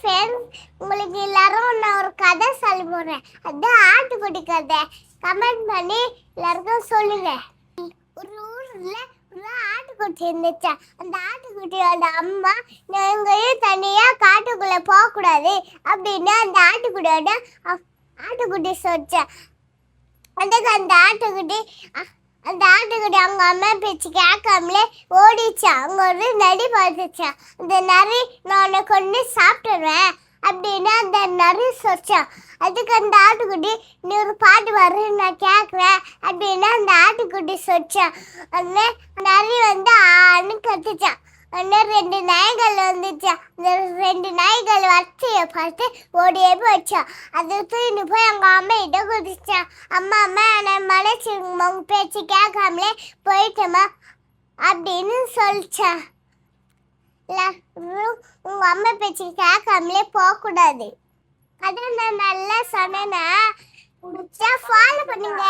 Friends, உங்களுக்கு எல்லாரும் நான் ஒரு கதை சொல்ல போறேன். அதான் ஆட்டுக்குட்டி கதை. கமெண்ட் பண்ணி எல்லாருக்கும் சொல்லுங்க. ஒரு ஊர்ல ஒரு ஆட்டுக்குட்டி இருந்துச்சா. அந்த ஆட்டுக்குட்டியோட அம்மா எங்கேயும் தனியா காட்டுக்குள்ள போக கூடாது அப்படின்னு அந்த ஆட்டுக்குட்டி சொல்லிச்சா. அதுக்கு அந்த ஆட்டுக்குட்டி அவங்க அம்மா பேச்சு கேட்காமலே ஓடிச்சா. அங்க ஒரு நரி பார்த்துச்சா. அந்த நரி நான் உன்னை கொண்டு சாப்பிட்டுருவேன் அப்படின்னு அந்த நரி சொல்லிச்சா. அதுக்கு அந்த ஆட்டுக்குட்டி நீ ஒரு பாட்டு வர்ற நான் கேட்குறேன் அப்படின்னு அந்த ஆட்டுக்குட்டி சொல்லிச்சா. அந்த நரி ஆன்னு கத்துச்சா. உடனே 2 நாய்கள் வந்துச்சா. அந்த 2 நாய்கள் வச்சைய பார்த்து ஓடியே போச்சா. அது தூக்கிட்டு போய் அவங்க அம்மா கிட்ட குதிச்சா. அம்மா என்னை மன்னிச்சிருங்கம்மா, உங்க பேச்சு கேட்காமலே போயிட்டோமா அப்படின்னு சொல்லிச்சா. உங்க அம்மா பேச்சு கேட்காமலே போகக்கூடாது. அதான் நான் நல்லா சொன்னேன்னா ஃபாலோ பண்ணுங்க.